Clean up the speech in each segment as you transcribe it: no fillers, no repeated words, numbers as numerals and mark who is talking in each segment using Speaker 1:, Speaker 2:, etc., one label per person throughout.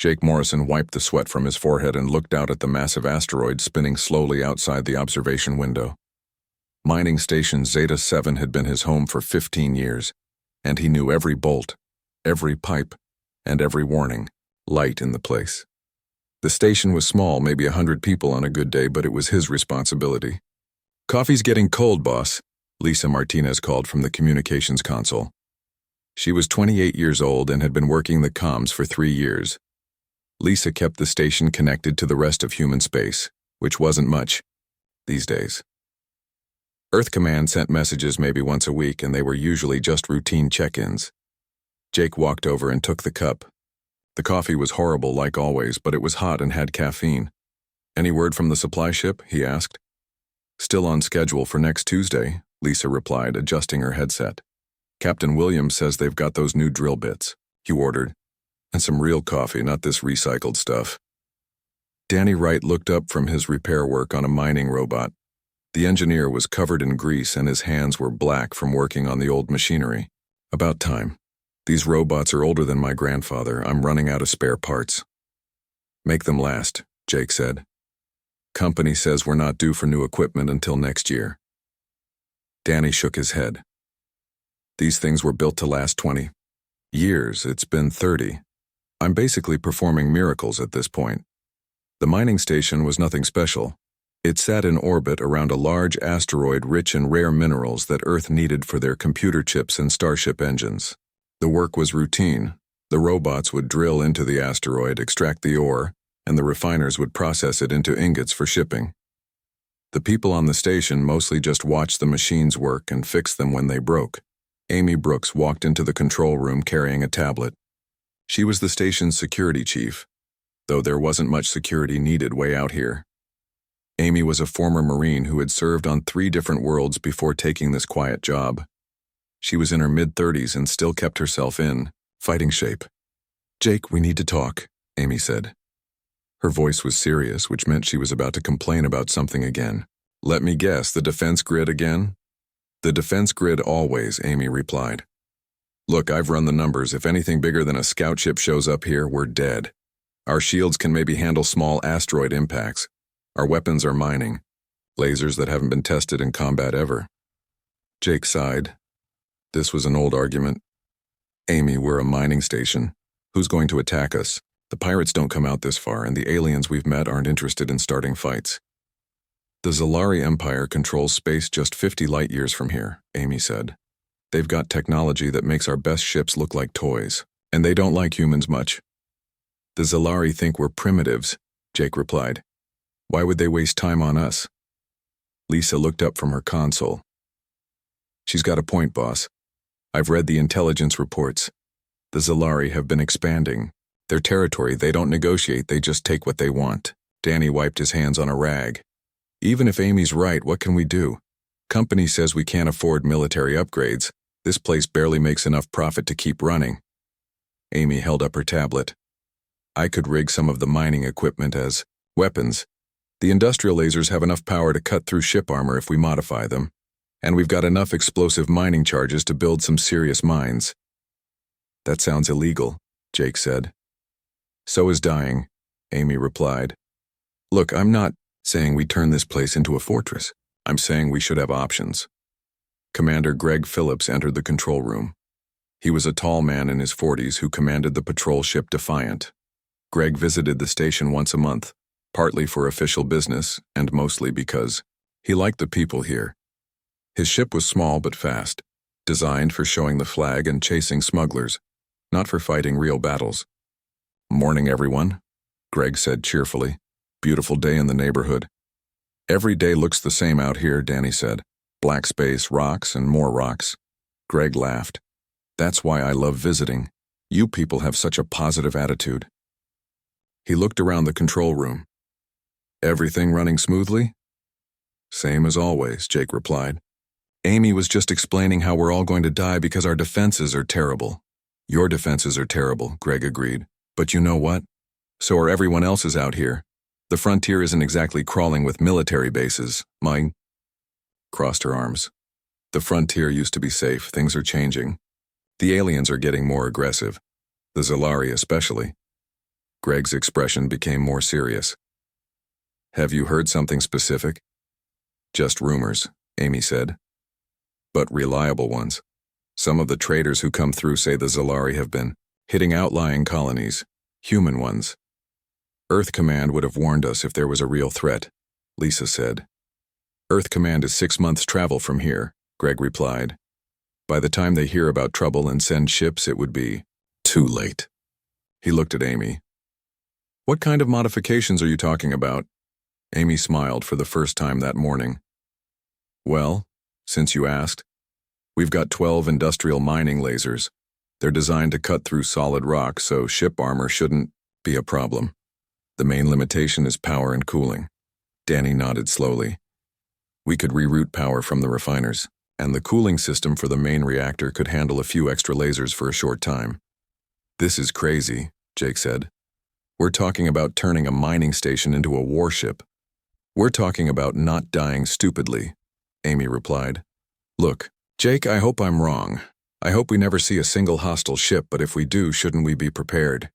Speaker 1: Jake Morrison wiped the sweat from his forehead and looked out at the massive asteroid spinning slowly outside the observation window. Mining Station Zeta-7 had been his home for 15 years, and he knew every bolt, every pipe, and every warning light in the place. The station was small, maybe 100 people on a good day, but it was his responsibility. "Coffee's getting cold, boss," Lisa Martinez called from the communications console. She was 28 years old and had been working the comms for 3 years. Lisa kept the station connected to the rest of human space, which wasn't much these days. Earth Command sent messages maybe once a week, and they were usually just routine check-ins. Jake walked over and took the cup. The coffee was horrible like always, but it was hot and had caffeine. "Any word from the supply ship?" he asked. "Still on schedule for next Tuesday," Lisa replied, adjusting her headset. "Captain Williams says they've got those new drill bits," he ordered. "And some real coffee, not this recycled stuff." Danny Wright looked up from his repair work on a mining robot. The engineer was covered in grease and his hands were black from working on the old machinery. "About time. These robots are older than my grandfather. I'm running out of spare parts." "Make them last," Jake said. "Company says we're not due for new equipment until next year." Danny shook his head. "These things were built to last 20 years. It's been 30. I'm basically performing miracles at this point." The mining station was nothing special. It sat in orbit around a large asteroid rich in rare minerals that Earth needed for their computer chips and starship engines. The work was routine. The robots would drill into the asteroid, extract the ore, and the refiners would process it into ingots for shipping. The people on the station mostly just watched the machines work and fixed them when they broke. Amy Brooks walked into the control room carrying a tablet. She was the station's security chief, though there wasn't much security needed way out here. Amy was a former Marine who had served on 3 different worlds before taking this quiet job. She was in her mid-30s and still kept herself in fighting shape. "Jake, we need to talk," Amy said. Her voice was serious, which meant she was about to complain about something again. "Let me guess, the defense grid again?" "The defense grid always," Amy replied. "Look, I've run the numbers. If anything bigger than a scout ship shows up here, we're dead. Our shields can maybe handle small asteroid impacts. Our weapons are mining. Lasers that haven't been tested in combat ever." Jake sighed. This was an old argument. "Amy, we're a mining station. Who's going to attack us? The pirates don't come out this far, and the aliens we've met aren't interested in starting fights." "The Zalari Empire controls space just 50 light years from here," Amy said. "They've got technology that makes our best ships look like toys, and they don't like humans much." "The Zalari think we're primitives," Jake replied. "Why would they waste time on us?" Lisa looked up from her console. "She's got a point, boss. I've read the intelligence reports. The Zalari have been expanding. Their territory, they don't negotiate, they just take what they want." Danny wiped his hands on a rag. "Even if Amy's right, what can we do? Company says we can't afford military upgrades. This place barely makes enough profit to keep running." Amy held up her tablet. "I could rig some of the mining equipment as weapons. The industrial lasers have enough power to cut through ship armor if we modify them. And we've got enough explosive mining charges to build some serious mines." "That sounds illegal," Jake said. "So is dying," Amy replied. "Look, I'm not saying we turn this place into a fortress. I'm saying we should have options." Commander Greg Phillips entered the control room. He was a tall man in his 40s who commanded the patrol ship Defiant. Greg visited the station once a month, partly for official business and mostly because he liked the people here. His ship was small but fast, designed for showing the flag and chasing smugglers, not for fighting real battles. "Morning, everyone," Greg said cheerfully. "Beautiful day in the neighborhood." "Every day looks the same out here," Danny said. "Black space, rocks, and more rocks." Greg laughed. "That's why I love visiting. You people have such a positive attitude." He looked around the control room. "Everything running smoothly?" "Same as always," Jake replied. "Amy was just explaining how we're all going to die because our defenses are terrible." "Your defenses are terrible," Greg agreed. "But you know what? So are everyone else's out here. The frontier isn't exactly crawling with military bases." Mine crossed her arms. "The frontier used to be safe. Things are changing. The aliens are getting more aggressive. The Zalari especially." Greg's expression became more serious. Have you heard something specific? Just rumors, Amy said. But reliable ones. Some of the traders who come through say the Zalari have been hitting outlying colonies, human ones. Earth Command would have warned us if there was a real threat, Lisa said. Earth Command is 6 months' travel from here, Greg replied. By the time they hear about trouble and send ships, it would be too late. He looked at Amy. What kind of modifications are you talking about? Amy smiled for the first time that morning. Well, since you asked, we've got 12 industrial mining lasers. They're designed to cut through solid rock, so ship armor shouldn't be a problem. The main limitation is power and cooling. Danny nodded slowly. We could reroute power from the refiners, and the cooling system for the main reactor could handle a few extra lasers for a short time. This is crazy, Jake said. We're talking about turning a mining station into a warship. We're talking about not dying stupidly, Amy replied. Look, Jake, I hope I'm wrong. I hope we never see a single hostile ship, but if we do, shouldn't we be prepared?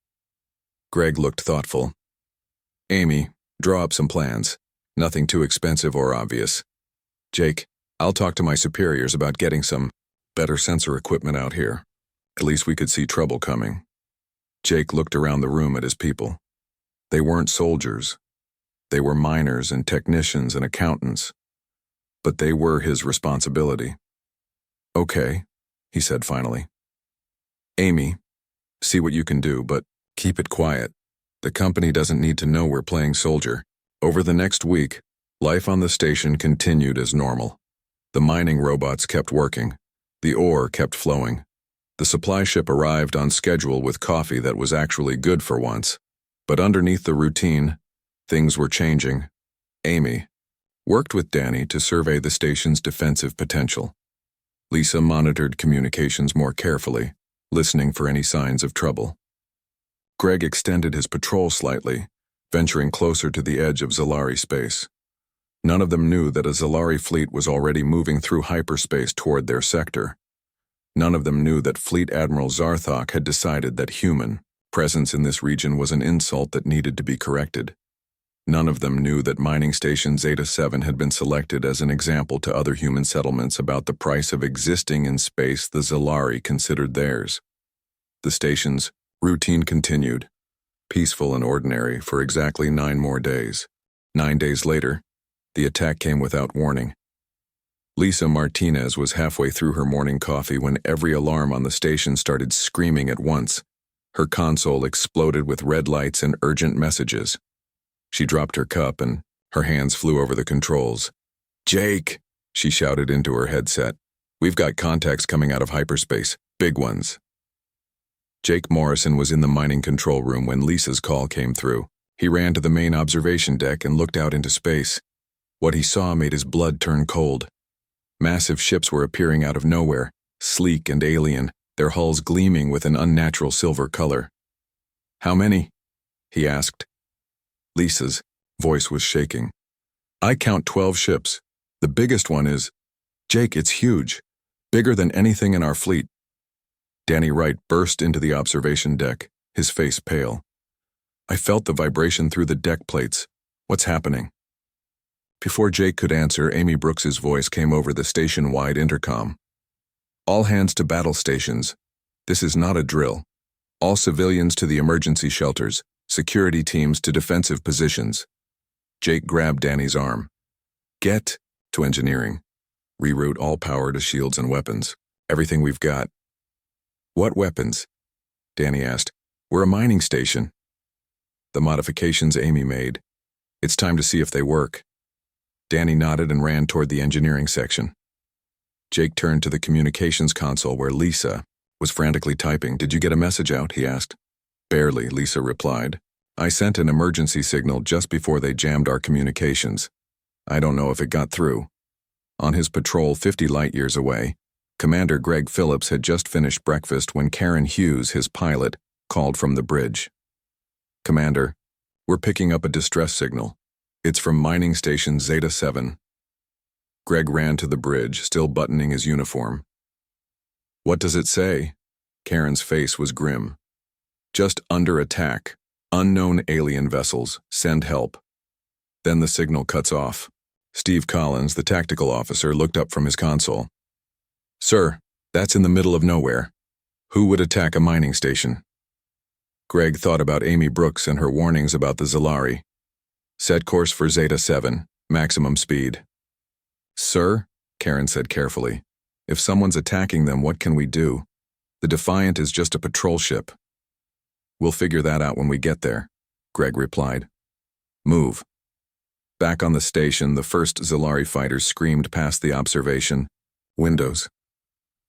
Speaker 1: Greg looked thoughtful. Amy, draw up some plans. Nothing too expensive or obvious. Jake, I'll talk to my superiors about getting some better sensor equipment out here. At least we could see trouble coming. Jake looked around the room at his people. They weren't soldiers. They were miners and technicians and accountants. But they were his responsibility. Okay, he said finally. Amy, see what you can do, but keep it quiet. The company doesn't need to know we're playing soldier. Over the next week, life on the station continued as normal. The mining robots kept working. The ore kept flowing. The supply ship arrived on schedule with coffee that was actually good for once. But underneath the routine, things were changing. Amy worked with Danny to survey the station's defensive potential. Lisa monitored communications more carefully, listening for any signs of trouble. Greg extended his patrol slightly, venturing closer to the edge of Zalari space. None of them knew that a Zalari fleet was already moving through hyperspace toward their sector. None of them knew that Fleet Admiral Zarthok had decided that human presence in this region was an insult that needed to be corrected. None of them knew that mining station Zeta 7 had been selected as an example to other human settlements about the price of existing in space the Zalari considered theirs. The station's routine continued, peaceful and ordinary, for exactly 9 more days. 9 days later, the attack came without warning. Lisa Martinez was halfway through her morning coffee when every alarm on the station started screaming at once. Her console exploded with red lights and urgent messages. She dropped her cup and her hands flew over the controls. Jake, she shouted into her headset. We've got contacts coming out of hyperspace, big ones. Jake Morrison was in the mining control room when Lisa's call came through. He ran to the main observation deck and looked out into space. What he saw made his blood turn cold. Massive ships were appearing out of nowhere, sleek and alien, their hulls gleaming with an unnatural silver color. How many? He asked. Lisa's voice was shaking. I count 12 ships. The biggest one is... Jake, it's huge. Bigger than anything in our fleet. Danny Wright burst into the observation deck, his face pale. I felt the vibration through the deck plates. What's happening? Before Jake could answer, Amy Brooks's voice came over the station-wide intercom. All hands to battle stations. This is not a drill. All civilians to the emergency shelters. Security teams to defensive positions. Jake grabbed Danny's arm. Get to engineering. Reroute all power to shields and weapons. Everything we've got. What weapons? Danny asked. We're a mining station. The modifications Amy made. It's time to see if they work. Danny nodded and ran toward the engineering section. Jake turned to the communications console where Lisa was frantically typing. Did you get a message out? He asked. Barely, Lisa replied. I sent an emergency signal just before they jammed our communications. I don't know if it got through. On his patrol 50 light-years away, Commander Greg Phillips had just finished breakfast when Karen Hughes, his pilot, called from the bridge. Commander, we're picking up a distress signal. It's from mining station Zeta 7. Greg ran to the bridge, still buttoning his uniform. What does it say? Karen's face was grim. Just under attack. Unknown alien vessels, send help. Then the signal cuts off. Steve Collins, the tactical officer, looked up from his console. Sir, that's in the middle of nowhere. Who would attack a mining station? Greg thought about Amy Brooks and her warnings about the Zalari. Set course for Zeta 7, maximum speed. Sir, Karen said carefully, if someone's attacking them, what can we do? The Defiant is just a patrol ship. We'll figure that out when we get there, Greg replied. Move. Back on the station, the first Zalari fighters screamed past the observation windows.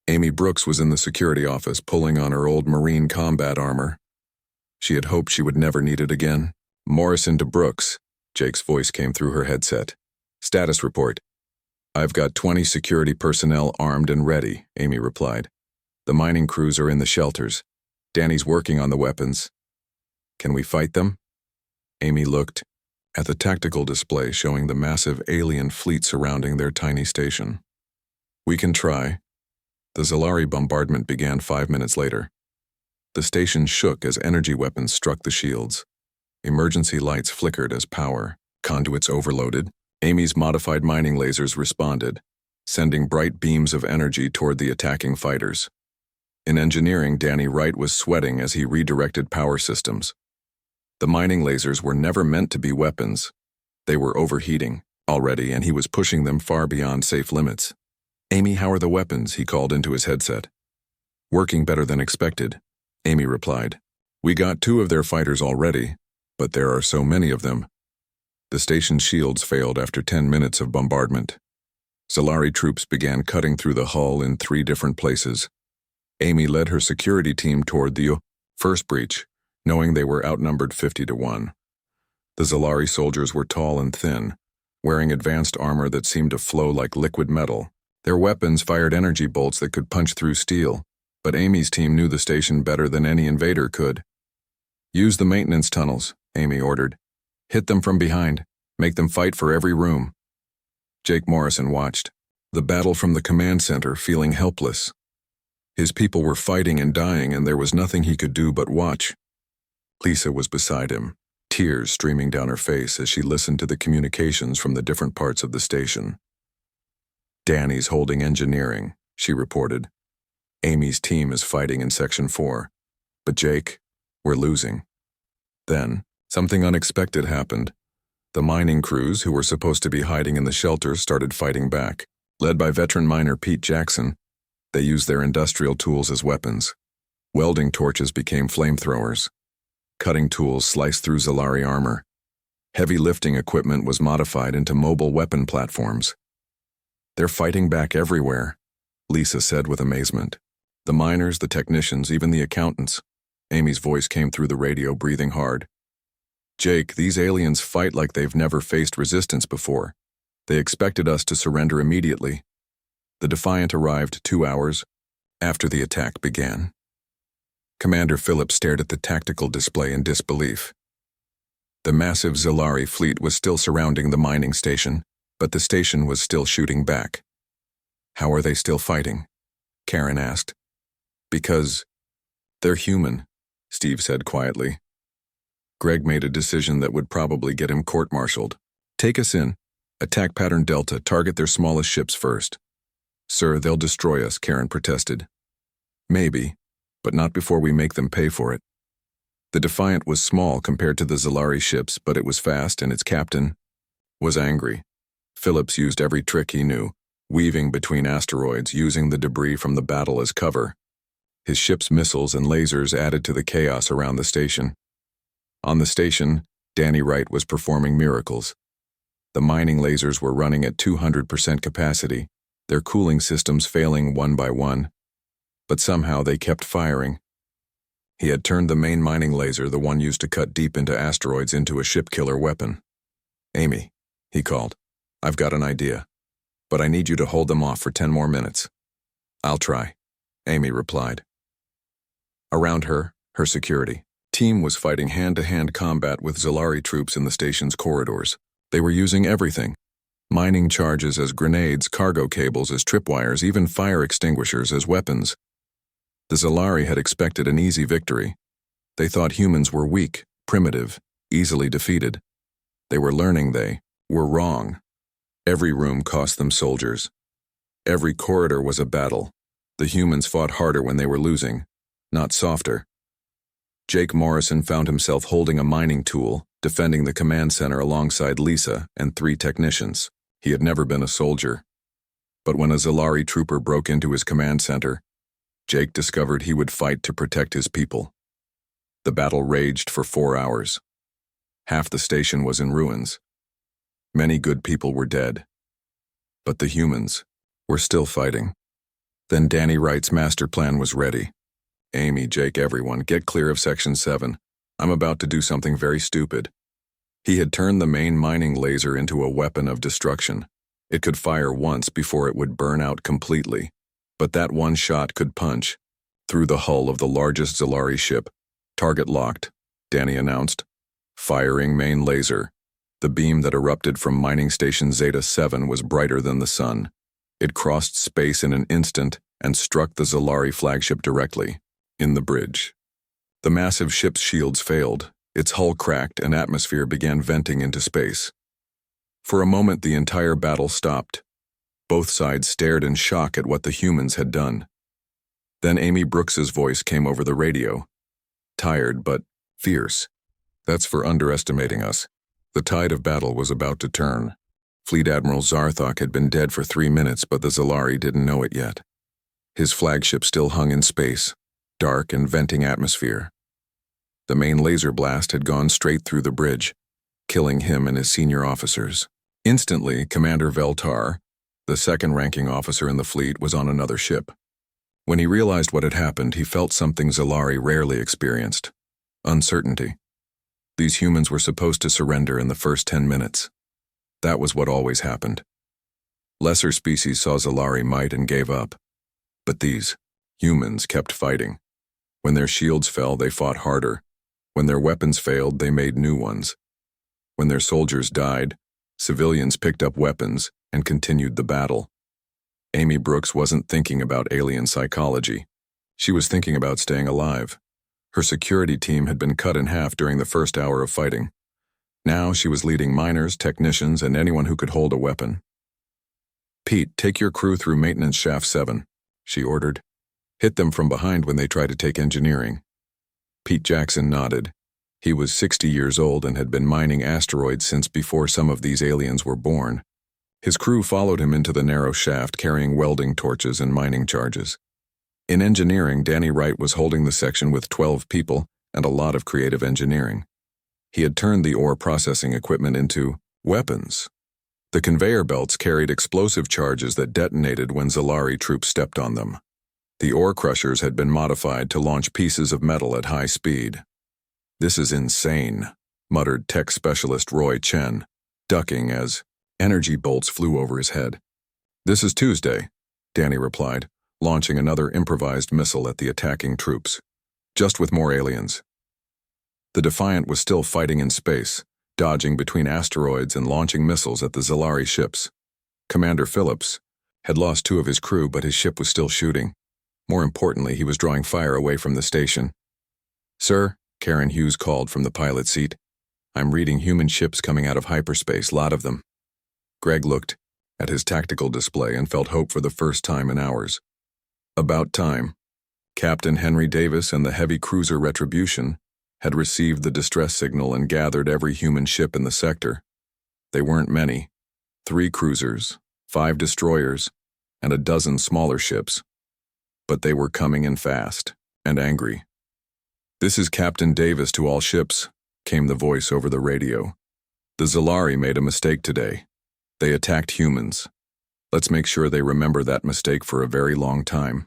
Speaker 1: Amy Brooks was in the security office pulling on her old Marine combat armor. She had hoped she would never need it again. Morrison to Brooks, Jake's voice came through her headset. Status report. I've got 20 security personnel armed and ready, Amy replied. The mining crews are in the shelters. Danny's working on the weapons. Can we fight them? Amy looked at the tactical display showing the massive alien fleet surrounding their tiny station. We can try. The Zalari bombardment began 5 minutes later. The station shook as energy weapons struck the shields. Emergency lights flickered as power conduits overloaded. Amy's modified mining lasers responded, sending bright beams of energy toward the attacking fighters. In engineering, Danny Wright was sweating as he redirected power systems. The mining lasers were never meant to be weapons. They were overheating already, and he was pushing them far beyond safe limits. Amy, how are the weapons? He called into his headset. Working better than expected, Amy replied. We got 2 of their fighters already, but there are so many of them. The station's shields failed after 10 minutes of bombardment. Zalari troops began cutting through the hull in 3 different places. Amy led her security team toward the first breach, knowing they were outnumbered 50-1. The Zalari soldiers were tall and thin, wearing advanced armor that seemed to flow like liquid metal. Their weapons fired energy bolts that could punch through steel, but Amy's team knew the station better than any invader could. Use the maintenance tunnels, Amy ordered. Hit them from behind. Make them fight for every room. Jake Morrison watched the battle from the command center, feeling helpless. His people were fighting and dying, and there was nothing he could do but watch. Lisa was beside him, tears streaming down her face as she listened to the communications from the different parts of the station. Danny's holding engineering, she reported. Amy's team is fighting in Section 4. But Jake, we're losing. Then, something unexpected happened. The mining crews, who were supposed to be hiding in the shelters, started fighting back. Led by veteran miner Pete Jackson, they used their industrial tools as weapons. Welding torches became flamethrowers. Cutting tools sliced through Zalari armor. Heavy lifting equipment was modified into mobile weapon platforms. They're fighting back everywhere, Lisa said with amazement. The miners, the technicians, even the accountants. Amy's voice came through the radio, breathing hard. Jake, these aliens fight like they've never faced resistance before. They expected us to surrender immediately. The Defiant arrived 2 hours after the attack began. Commander Phillips stared at the tactical display in disbelief. The massive Zalari fleet was still surrounding the mining station, but the station was still shooting back. How are they still fighting? Karen asked. Because they're human, Steve said quietly. Greg made a decision that would probably get him court-martialed. Take us in. Attack pattern Delta, target their smallest ships first. Sir, they'll destroy us, Karen protested. Maybe, but not before we make them pay for it. The Defiant was small compared to the Zalari ships, but it was fast, and its captain was angry. Phillips used every trick he knew, weaving between asteroids, using the debris from the battle as cover. His ship's missiles and lasers added to the chaos around the station. On the station, Danny Wright was performing miracles. The mining lasers were running at 200% capacity, their cooling systems failing one by one. But somehow they kept firing. He had turned the main mining laser, the one used to cut deep into asteroids, into a ship-killer weapon. Amy, he called, I've got an idea, but I need you to hold them off for 10 more minutes. I'll try, Amy replied. Around her, her security team was fighting hand-to-hand combat with Zalari troops in the station's corridors. They were using everything. Mining charges as grenades, cargo cables as tripwires, even fire extinguishers as weapons. The Zalari had expected an easy victory. They thought humans were weak, primitive, easily defeated. They were learning they were wrong. Every room cost them soldiers. Every corridor was a battle. The humans fought harder when they were losing, not softer. Jake Morrison found himself holding a mining tool, defending the command center alongside Lisa and 3 technicians. He had never been a soldier. But when a Zalari trooper broke into his command center, Jake discovered he would fight to protect his people. The battle raged for 4 hours. Half the station was in ruins. Many good people were dead. But the humans were still fighting. Then Danny Wright's master plan was ready. Amy, Jake, everyone, get clear of Section 7. I'm about to do something very stupid. He had turned the main mining laser into a weapon of destruction. It could fire once before it would burn out completely. But that one shot could punch through the hull of the largest Zalari ship. Target locked, Danny announced. Firing main laser. The beam that erupted from mining station Zeta 7 was brighter than the sun. It crossed space in an instant and struck the Zalari flagship directly, in the bridge. The massive ship's shields failed, its hull cracked, and atmosphere began venting into space. For a moment, the entire battle stopped. Both sides stared in shock at what the humans had done. Then Amy Brooks's voice came over the radio. Tired, but fierce. That's for underestimating us. The tide of battle was about to turn. Fleet Admiral Zarthok had been dead for 3 minutes, but the Zalari didn't know it yet. His flagship still hung in space, dark and venting atmosphere. The main laser blast had gone straight through the bridge, killing him and his senior officers. Instantly, Commander Veltar, the second-ranking officer in the fleet, was on another ship. When he realized what had happened, he felt something Zalari rarely experienced: uncertainty. These humans were supposed to surrender in the first 10 minutes. That was what always happened. Lesser species saw Zalari might and gave up. But these humans kept fighting. When their shields fell, they fought harder. When their weapons failed, they made new ones. When their soldiers died, civilians picked up weapons and continued the battle. Amy Brooks wasn't thinking about alien psychology. She was thinking about staying alive. Her security team had been cut in half during the first hour of fighting. Now she was leading miners, technicians, and anyone who could hold a weapon. "Pete, take your crew through Maintenance Shaft 7, she ordered. "Hit them from behind when they try to take engineering." Pete Jackson nodded. He was 60 years old and had been mining asteroids since before some of these aliens were born. His crew followed him into the narrow shaft, carrying welding torches and mining charges. In engineering, Danny Wright was holding the section with 12 people and a lot of creative engineering. He had turned the ore processing equipment into weapons. The conveyor belts carried explosive charges that detonated when Zalari troops stepped on them. The ore crushers had been modified to launch pieces of metal at high speed. "This is insane," muttered tech specialist Roy Chen, ducking as energy bolts flew over his head. "This is Tuesday," Danny replied, launching another improvised missile at the attacking troops. "Just with more aliens." The Defiant was still fighting in space, dodging between asteroids and launching missiles at the Zalari ships. Commander Phillips had lost 2 of his crew, but his ship was still shooting. More importantly, he was drawing fire away from the station. "Sir," Karen Hughes called from the pilot seat, "I'm reading human ships coming out of hyperspace, lot of them." Greg looked at his tactical display and felt hope for the first time in hours. About time. Captain Henry Davis and the heavy cruiser Retribution had received the distress signal and gathered every human ship in the sector. They weren't many: 3 cruisers, 5 destroyers, and a dozen smaller ships. But they were coming in fast and angry. "This is Captain Davis to all ships," came the voice over the radio. "The Zalari made a mistake today. They attacked humans. Let's make sure they remember that mistake for a very long time."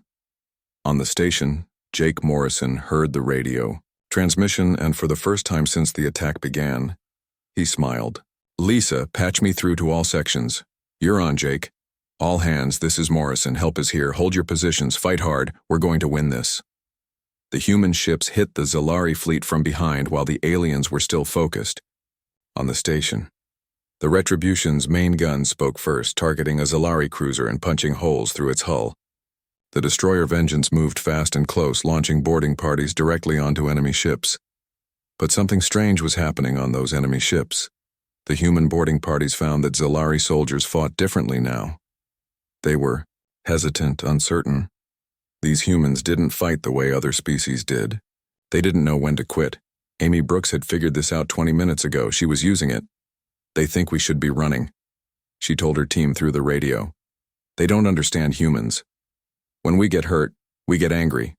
Speaker 1: On the station, Jake Morrison heard the radio transmission, and for the first time since the attack began, he smiled. "Lisa, patch me through to all sections." "You're on, Jake." "All hands, this is Morrison. Help is here. Hold your positions. Fight hard. We're going to win this." The human ships hit the Zalari fleet from behind while the aliens were still focused. On the station, the Retribution's main gun spoke first, targeting a Zalari cruiser and punching holes through its hull. The destroyer Vengeance moved fast and close, launching boarding parties directly onto enemy ships. But something strange was happening on those enemy ships. The human boarding parties found that Zalari soldiers fought differently now. They were hesitant, uncertain. These humans didn't fight the way other species did. They didn't know when to quit. Amy Brooks had figured this out 20 minutes ago. She was using it. They think we should be running, she told her team through the radio. They don't understand humans. When we get hurt, we get angry.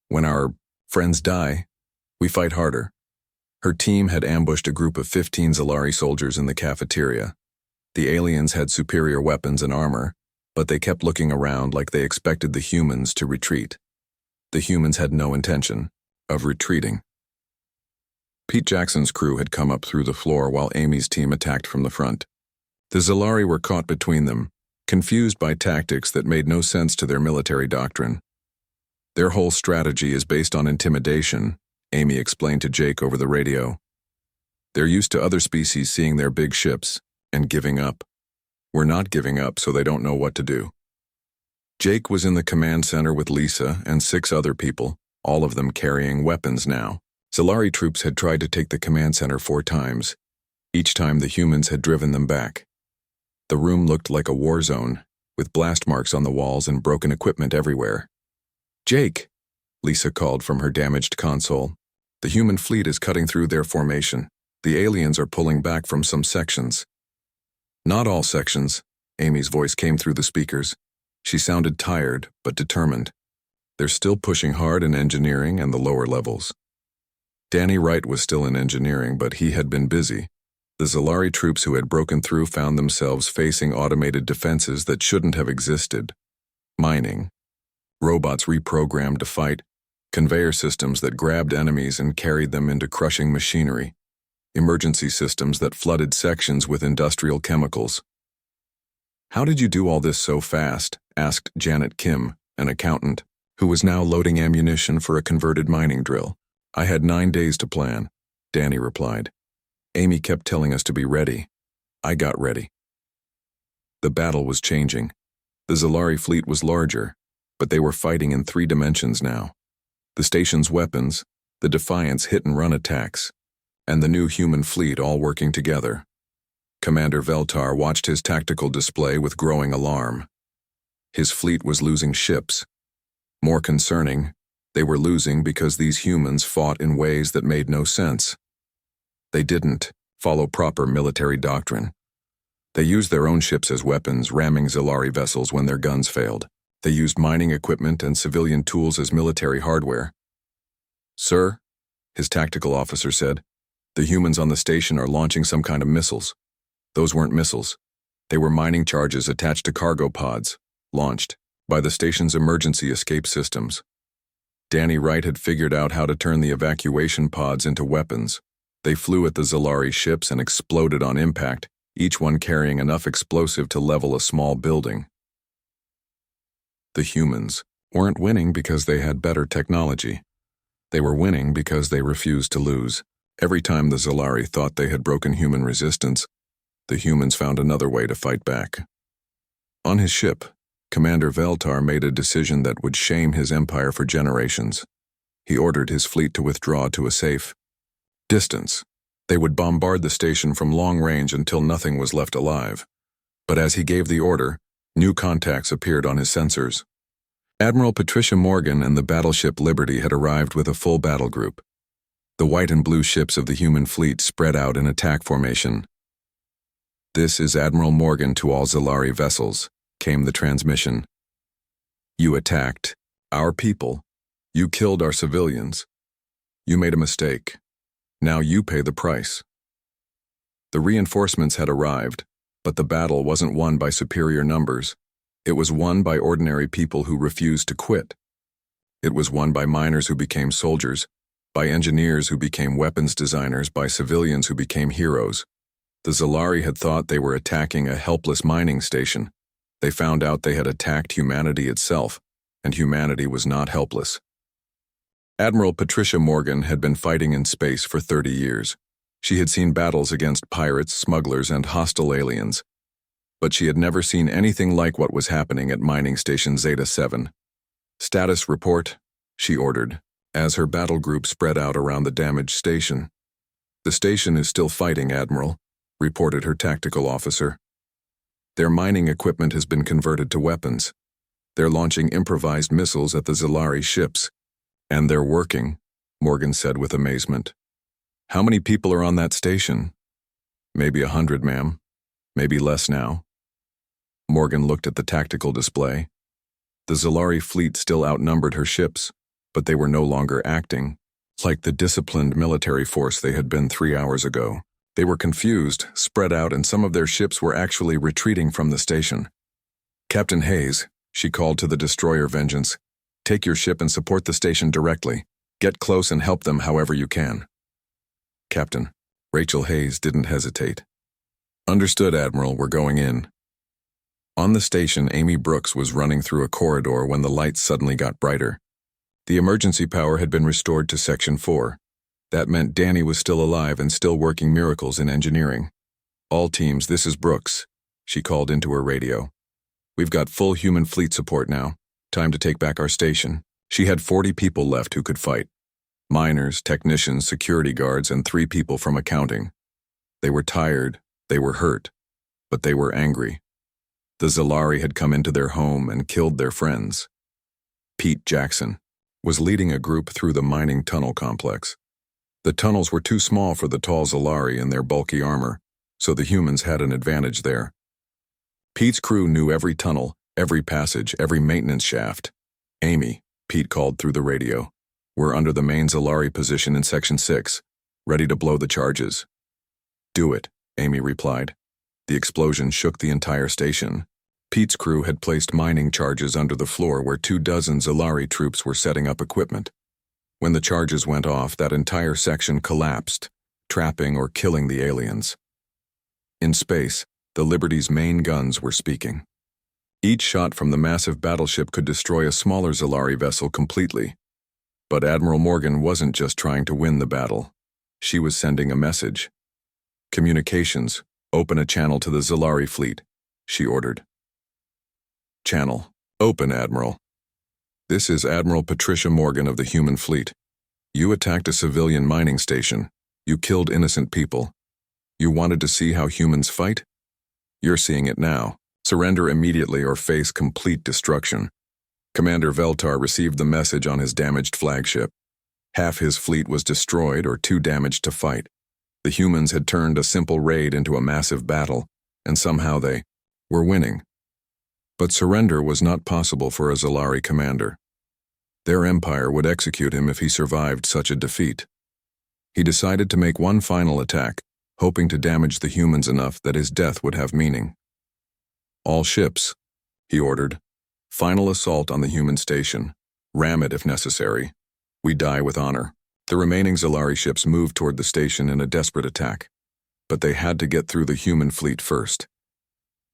Speaker 1: When our friends die, we fight harder. Her team had ambushed a group of 15 Zalari soldiers in the cafeteria. The aliens had superior weapons and armor, but they kept looking around like they expected the humans to retreat. The humans had no intention of retreating. Pete Jackson's crew had come up through the floor while Amy's team attacked from the front. The Zalari were caught between them, confused by tactics that made no sense to their military doctrine. Their whole strategy is based on intimidation, Amy explained to Jake over the radio. They're used to other species seeing their big ships and giving up. We're not giving up, so they don't know what to do. Jake was in the command center with Lisa and 6 other people, all of them carrying weapons now. Zalari troops had tried to take the command center 4 times. Each time the humans had driven them back. The room looked like a war zone, with blast marks on the walls and broken equipment everywhere. "Jake," Lisa called from her damaged console. "The human fleet is cutting through their formation. The aliens are pulling back from some sections." "Not all sections," Amy's voice came through the speakers. She sounded tired, but determined. "They're still pushing hard in engineering and the lower levels." Danny Wright was still in engineering, but he had been busy. The Zalari troops who had broken through found themselves facing automated defenses that shouldn't have existed. Mining. Robots reprogrammed to fight. Conveyor systems that grabbed enemies and carried them into crushing machinery. Emergency systems that flooded sections with industrial chemicals. "How did you do all this so fast?" asked Janet Kim, an accountant, who was now loading ammunition for a converted mining drill. "I had 9 days to plan," Danny replied. "Amy kept telling us to be ready. I got ready." The battle was changing. The Zalari fleet was larger, but they were fighting in 3 dimensions now. The station's weapons, the Defiant's hit-and-run attacks, and the new human fleet all working together. Commander Veltar watched his tactical display with growing alarm. His fleet was losing ships. More concerning, they were losing because these humans fought in ways that made no sense. They didn't follow proper military doctrine. They used their own ships as weapons, ramming Zalari vessels when their guns failed. They used mining equipment and civilian tools as military hardware. "Sir," his tactical officer said, "the humans on the station are launching some kind of missiles." Those weren't missiles. They were mining charges attached to cargo pods, launched by the station's emergency escape systems. Danny Wright had figured out how to turn the evacuation pods into weapons. They flew at the Zalari ships and exploded on impact, each one carrying enough explosive to level a small building. The humans weren't winning because they had better technology. They were winning because they refused to lose. Every time the Zalari thought they had broken human resistance, the humans found another way to fight back. On his ship, Commander Veltar made a decision that would shame his empire for generations. He ordered his fleet to withdraw to a safe distance. They would bombard the station from long range until nothing was left alive. But as he gave the order, new contacts appeared on his sensors. Admiral Patricia Morgan and the battleship Liberty had arrived with a full battle group. The white and blue ships of the human fleet spread out in attack formation. "This is Admiral Morgan to all Zalari vessels," came the transmission. "You attacked our people. You killed our civilians. You made a mistake. Now you pay the price." The reinforcements had arrived, but the battle wasn't won by superior numbers. It was won by ordinary people who refused to quit. It was won by miners who became soldiers, by engineers who became weapons designers, by civilians who became heroes. The Zalari had thought they were attacking a helpless mining station. They found out they had attacked humanity itself, and humanity was not helpless. Admiral Patricia Morgan had been fighting in space for 30 years. She had seen battles against pirates, smugglers, and hostile aliens. But she had never seen anything like what was happening at Mining Station Zeta 7. "Status report," she ordered, as her battle group spread out around the damaged station. "The station is still fighting, Admiral," reported her tactical officer. "Their mining equipment has been converted to weapons. They're launching improvised missiles at the Zalari ships. And they're working," Morgan said with amazement. "How many people are on that station?" "Maybe 100, ma'am. Maybe less now." Morgan looked at the tactical display. The Zalari fleet still outnumbered her ships, but they were no longer acting like the disciplined military force they had been 3 hours ago. They were confused, spread out, and some of their ships were actually retreating from the station. "Captain Hayes," she called to the destroyer Vengeance, "take your ship and support the station directly. Get close and help them however you can." "Captain." Rachel Hayes didn't hesitate. "Understood, Admiral, we're going in." On the station, Amy Brooks was running through a corridor when the lights suddenly got brighter. The emergency power had been restored to Section 4. That meant Danny was still alive and still working miracles in engineering. "All teams, this is Brooks," she called into her radio. "We've got full human fleet support now. Time to take back our station." She had 40 people left who could fight. Miners, technicians, security guards, and 3 people from accounting. They were tired, they were hurt, but they were angry. The Zalari had come into their home and killed their friends. Pete Jackson was leading a group through the mining tunnel complex. The tunnels were too small for the tall Zalari and their bulky armor, so the humans had an advantage there. Pete's crew knew every tunnel, every passage, every maintenance shaft. "Amy," Pete called through the radio, "we're under the main Zalari position in Section 6, ready to blow the charges." "Do it," Amy replied. The explosion shook the entire station. Pete's crew had placed mining charges under the floor where 24 Zalari troops were setting up equipment. When the charges went off, that entire section collapsed, trapping or killing the aliens. In space, the Liberty's main guns were speaking. Each shot from the massive battleship could destroy a smaller Zalari vessel completely. But Admiral Morgan wasn't just trying to win the battle. She was sending a message. "Communications, open a channel to the Zalari fleet," she ordered. "Channel, open, Admiral. This is Admiral Patricia Morgan of the human fleet. You attacked a civilian mining station. You killed innocent people. You wanted to see how humans fight? You're seeing it now. Surrender immediately or face complete destruction." Commander Veltar received the message on his damaged flagship. Half his fleet was destroyed or too damaged to fight. The humans had turned a simple raid into a massive battle, and somehow they were winning. But surrender was not possible for a Zalari commander. Their empire would execute him if he survived such a defeat. He decided to make one final attack, hoping to damage the humans enough that his death would have meaning. "All ships," he ordered. "Final assault on the human station. Ram it if necessary. We die with honor." The remaining Zalari ships moved toward the station in a desperate attack. But they had to get through the human fleet first.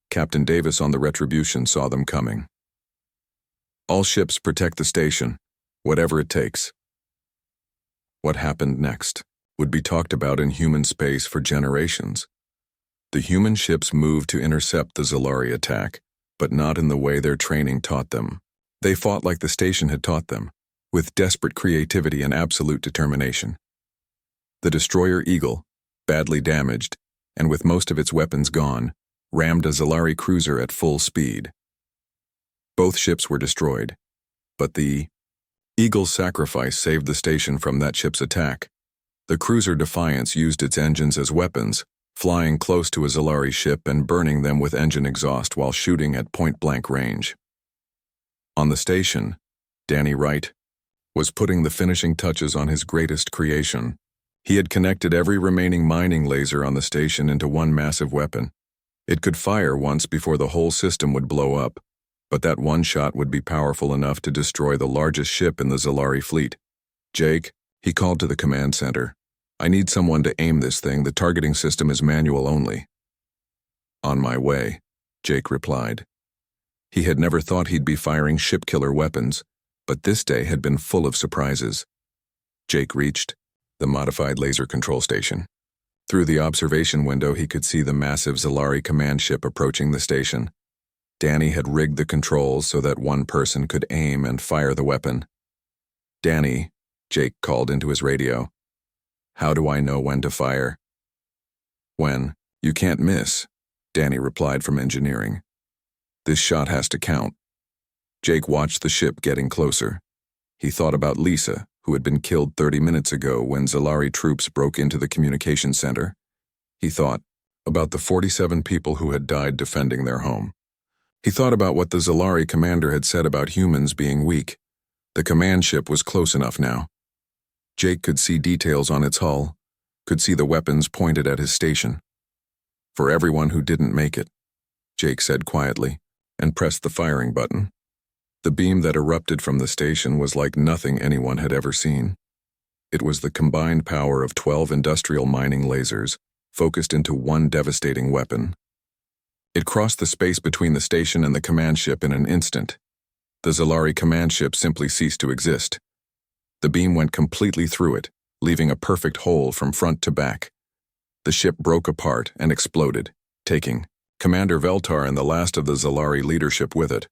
Speaker 1: Captain Davis on the Retribution saw them coming. "All ships protect the station, whatever it takes." What happened next would be talked about in human space for generations. The human ships moved to intercept the Zalari attack, but not in the way their training taught them. They fought like the station had taught them, with desperate creativity and absolute determination. The destroyer Eagle, badly damaged, and with most of its weapons gone, rammed a Zalari cruiser at full speed. Both ships were destroyed, but the Eagle's sacrifice saved the station from that ship's attack. The cruiser Defiance used its engines as weapons, flying close to a Zalari ship and burning them with engine exhaust while shooting at point-blank range. On the station, Danny Wright was putting the finishing touches on his greatest creation. He had connected every remaining mining laser on the station into one massive weapon. It could fire once before the whole system would blow up, but that one shot would be powerful enough to destroy the largest ship in the Zalari fleet. "Jake," he called to the command center, "I need someone to aim this thing. The targeting system is manual only." "On my way," Jake replied. He had never thought he'd be firing ship-killer weapons, but this day had been full of surprises. Jake reached the modified laser control station. Through the observation window, he could see the massive Zalari command ship approaching the station. Danny had rigged the controls so that one person could aim and fire the weapon. "Danny," Jake called into his radio. How do I know when to fire? When? You can't miss, Danny replied from engineering. This shot has to count. Jake watched the ship getting closer. He thought about Lisa, who had been killed 30 minutes ago when Zalari troops broke into the communication center. He thought about the 47 people who had died defending their home. He thought about what the Zalari commander had said about humans being weak. The command ship was close enough now. Jake could see details on its hull, could see the weapons pointed at his station. For everyone who didn't make it, Jake said quietly, and pressed the firing button. The beam that erupted from the station was like nothing anyone had ever seen. It was the combined power of 12 industrial mining lasers, focused into one devastating weapon. It crossed the space between the station and the command ship in an instant. The Zalari command ship simply ceased to exist. The beam went completely through it, leaving a perfect hole from front to back. The ship broke apart and exploded, taking Commander Veltar and the last of the Zalari leadership with it.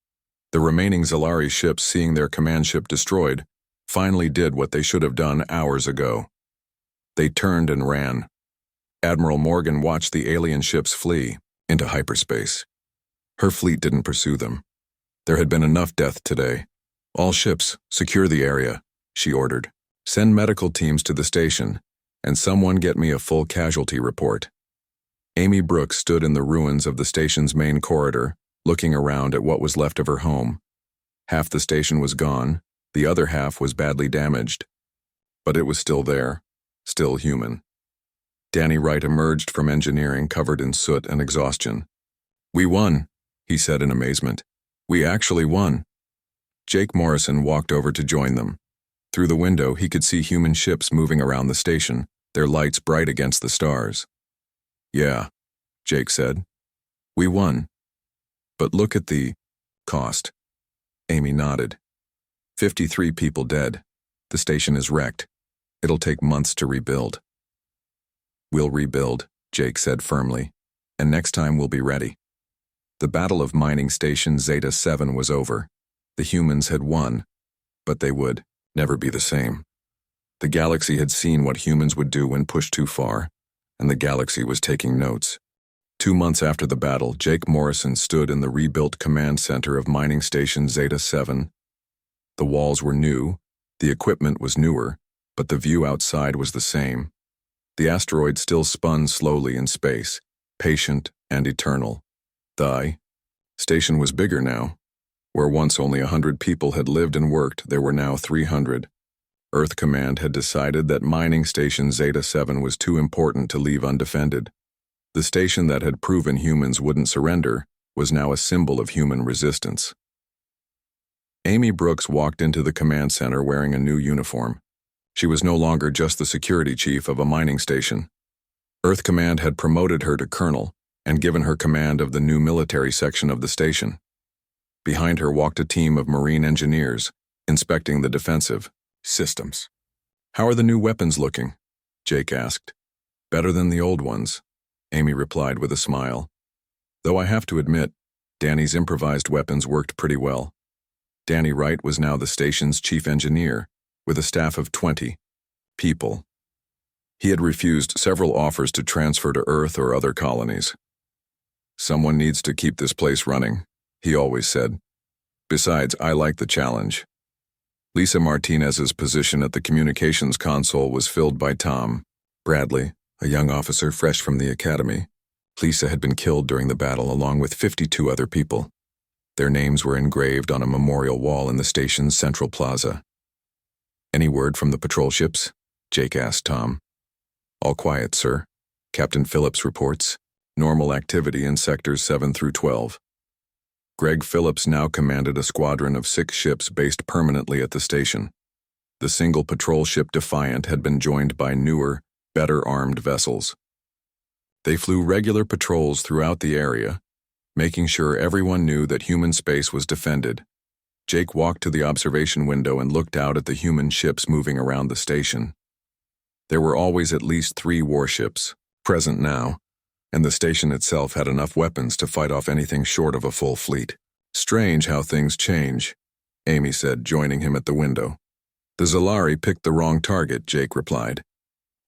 Speaker 1: The remaining Zalari ships, seeing their command ship destroyed, finally did what they should have done hours ago. They turned and ran. Admiral Morgan watched the alien ships flee into hyperspace. Her fleet didn't pursue them. There had been enough death today. All ships, secure the area, she ordered. Send medical teams to the station, and someone get me a full casualty report. Amy Brooks stood in the ruins of the station's main corridor, looking around at what was left of her home. Half the station was gone, the other half was badly damaged. But it was still there, still human. Danny Wright emerged from engineering covered in soot and exhaustion. We won, he said in amazement. We actually won. Jake Morrison walked over to join them. Through the window, he could see human ships moving around the station, their lights bright against the stars. Yeah, Jake said. We won. But look at the cost. Amy nodded. 53 people dead. The station is wrecked. It'll take months to rebuild. We'll rebuild, Jake said firmly, and next time we'll be ready. The Battle of Mining Station Zeta 7 was over. The humans had won, but they would never be the same. The galaxy had seen what humans would do when pushed too far, and the galaxy was taking notes. 2 months after the battle, Jake Morrison stood in the rebuilt command center of Mining Station Zeta 7. The walls were new, the equipment was newer, but the view outside was the same. The asteroid still spun slowly in space, patient and eternal. The station was bigger now. Where once only 100 people had lived and worked, there were now 300. Earth Command had decided that Mining Station Zeta 7 was too important to leave undefended. The station that had proven humans wouldn't surrender was now a symbol of human resistance. Amy Brooks walked into the command center wearing a new uniform. She was no longer just the security chief of a mining station. Earth Command had promoted her to colonel and given her command of the new military section of the station. Behind her walked a team of marine engineers, inspecting the defensive systems. How are the new weapons looking? Jake asked. Better than the old ones, Amy replied with a smile. Though I have to admit, Danny's improvised weapons worked pretty well. Danny Wright was now the station's chief engineer, with a staff of 20 people. He had refused several offers to transfer to Earth or other colonies. Someone needs to keep this place running, he always said. Besides, I like the challenge. Lisa Martinez's position at the communications console was filled by Tom Bradley, a young officer fresh from the academy. Lisa had been killed during the battle along with 52 other people. Their names were engraved on a memorial wall in the station's central plaza. Any word from the patrol ships? Jake asked Tom. All quiet, sir. Captain Phillips reports. Normal activity in sectors 7 through 12. Greg Phillips now commanded a squadron of 6 ships based permanently at the station. The single patrol ship Defiant had been joined by newer, better-armed vessels. They flew regular patrols throughout the area, making sure everyone knew that human space was defended. Jake walked to the observation window and looked out at the human ships moving around the station. There were always at least 3 warships, present now, and the station itself had enough weapons to fight off anything short of a full fleet. Strange how things change, Amy said, joining him at the window. The Zalari picked the wrong target, Jake replied.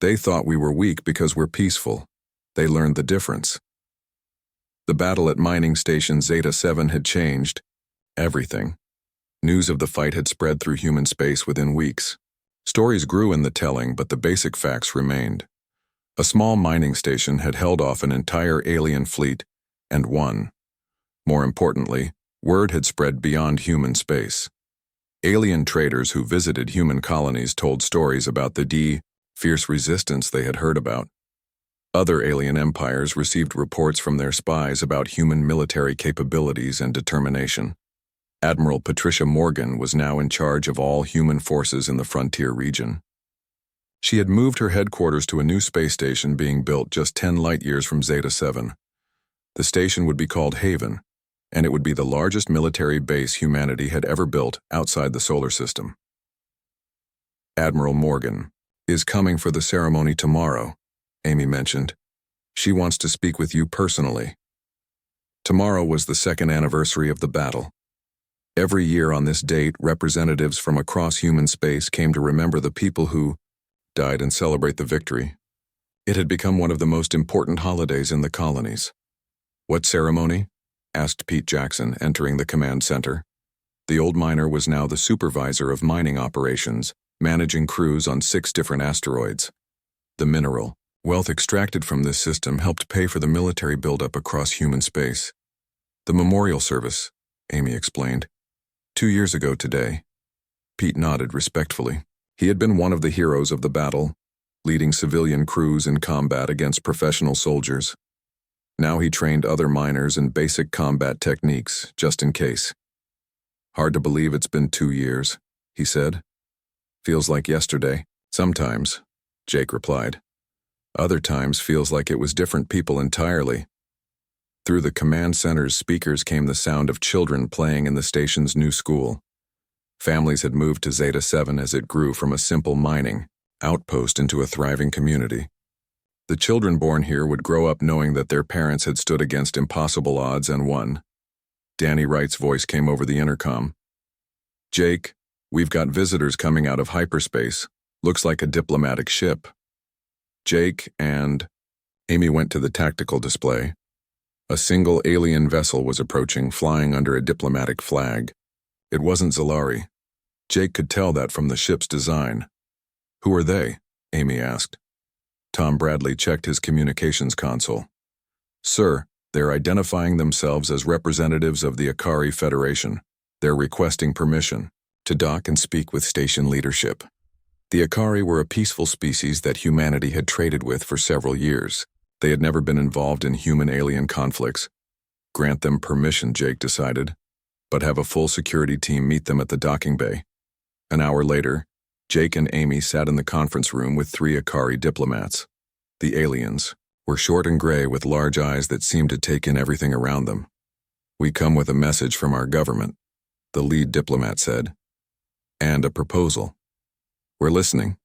Speaker 1: They thought we were weak because we're peaceful. They learned the difference. The battle at mining station Zeta 7 had changed everything. News of the fight had spread through human space within weeks. Stories grew in the telling, but the basic facts remained. A small mining station had held off an entire alien fleet and won. More importantly, word had spread beyond human space. Alien traders who visited human colonies told stories about the fierce resistance they had heard about. Other alien empires received reports from their spies about human military capabilities and determination. Admiral Patricia Morgan was now in charge of all human forces in the frontier region. She had moved her headquarters to a new space station being built just 10 light-years from Zeta 7. The station would be called Haven, and it would be the largest military base humanity had ever built outside the solar system. Admiral Morgan is coming for the ceremony tomorrow, Amy mentioned. She wants to speak with you personally. Tomorrow was the second anniversary of the battle. Every year on this date, representatives from across human space came to remember the people who died and celebrate the victory. It had become one of the most important holidays in the colonies. What ceremony? Asked Pete Jackson, entering the command center. The old miner was now the supervisor of mining operations, managing crews on 6 different asteroids. The mineral wealth extracted from this system helped pay for the military buildup across human space. The memorial service, Amy explained. 2 years ago today. Pete nodded respectfully. He had been one of the heroes of the battle, leading civilian crews in combat against professional soldiers. Now he trained other miners in basic combat techniques, just in case. Hard to believe it's been 2 years, he said. Feels like yesterday. Sometimes, Jake replied. Other times feels like it was different people entirely. Through the command center's speakers came the sound of children playing in the station's new school. Families had moved to Zeta 7 as it grew from a simple mining outpost into a thriving community. The children born here would grow up knowing that their parents had stood against impossible odds and won. Danny Wright's voice came over the intercom. Jake, we've got visitors coming out of hyperspace. Looks like a diplomatic ship. Jake and Amy went to the tactical display. A single alien vessel was approaching, flying under a diplomatic flag. It wasn't Zalari. Jake could tell that from the ship's design. Who are they? Amy asked. Tom Bradley checked his communications console. Sir, they're identifying themselves as representatives of the Akari Federation. They're requesting permission to dock and speak with station leadership. The Akari were a peaceful species that humanity had traded with for several years. They had never been involved in human-alien conflicts. Grant them permission, Jake decided, but have a full security team meet them at the docking bay. An hour later, Jake and Amy sat in the conference room with 3 Akari diplomats. The aliens were short and gray with large eyes that seemed to take in everything around them. We come with a message from our government, the lead diplomat said. And a proposal. We're listening,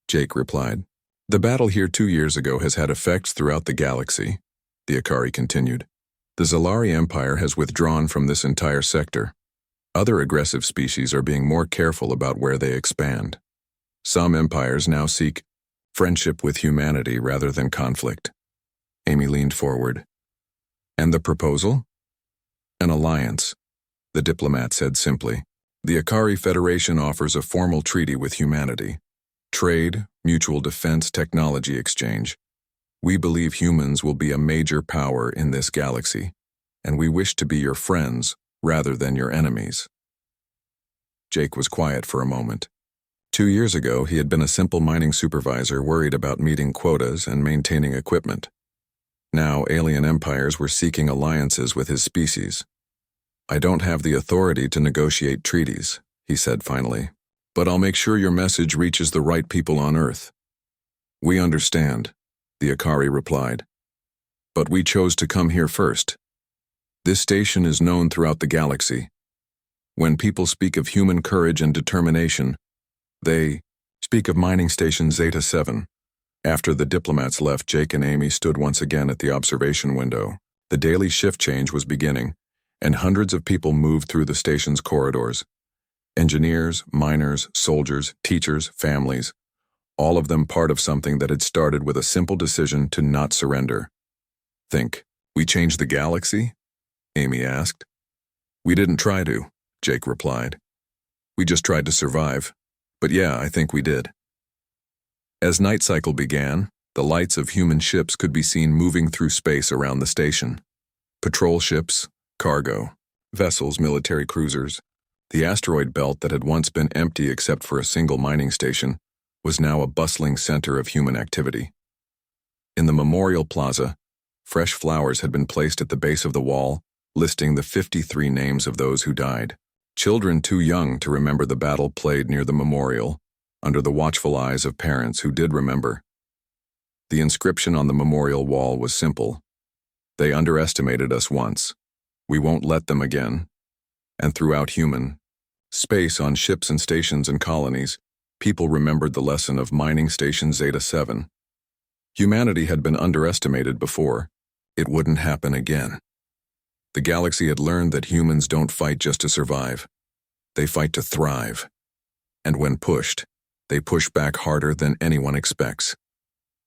Speaker 1: Jake replied. The battle here 2 years ago has had effects throughout the galaxy, the Akari continued. The Zalari Empire has withdrawn from this entire sector. Other aggressive species are being more careful about where they expand. Some empires now seek friendship with humanity rather than conflict. Amy leaned forward. And the proposal? An alliance, the diplomat said simply. The Akari Federation offers a formal treaty with humanity. Trade, mutual defense, technology exchange. We believe humans will be a major power in this galaxy, and we wish to be your friends rather than your enemies. Jake was quiet for a moment. 2 years ago, he had been a simple mining supervisor worried about meeting quotas and maintaining equipment. Now, alien empires were seeking alliances with his species. I don't have the authority to negotiate treaties, he said finally, but I'll make sure your message reaches the right people on Earth. We understand, the Akari replied. But we chose to come here first. This station is known throughout the galaxy. When people speak of human courage and determination, they speak of mining station Zeta 7. After the diplomats left, Jake and Amy stood once again at the observation window. The daily shift change was beginning, and hundreds of people moved through the station's corridors. Engineers, miners, soldiers, teachers, families, all of them part of something that had started with a simple decision to not surrender. Think, we changed the galaxy? Amy asked. We didn't try to, Jake replied. We just tried to survive. But yeah, I think we did. As night cycle began, the lights of human ships could be seen moving through space around the station. Patrol ships, cargo, vessels, military cruisers. The asteroid belt that had once been empty except for a single mining station was now a bustling center of human activity. In the Memorial Plaza, fresh flowers had been placed at the base of the wall, listing the 53 names of those who died. Children too young to remember the battle played near the memorial, under the watchful eyes of parents who did remember. The inscription on the memorial wall was simple. They underestimated us once. We won't let them again. And throughout human space, on ships and stations and colonies, people remembered the lesson of mining station Zeta 7. Humanity had been underestimated before. It wouldn't happen again. The galaxy had learned that humans don't fight just to survive. They fight to thrive. And when pushed, they push back harder than anyone expects.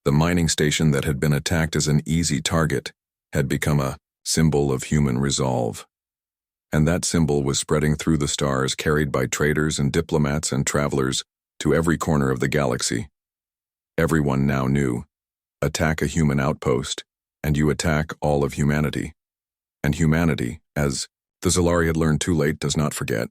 Speaker 1: The mining station that had been attacked as an easy target had become a symbol of human resolve. And that symbol was spreading through the stars, carried by traders and diplomats and travelers to every corner of the galaxy. Everyone now knew, attack a human outpost, and you attack all of humanity. And humanity, as the Zalari had learned too late, does not forget.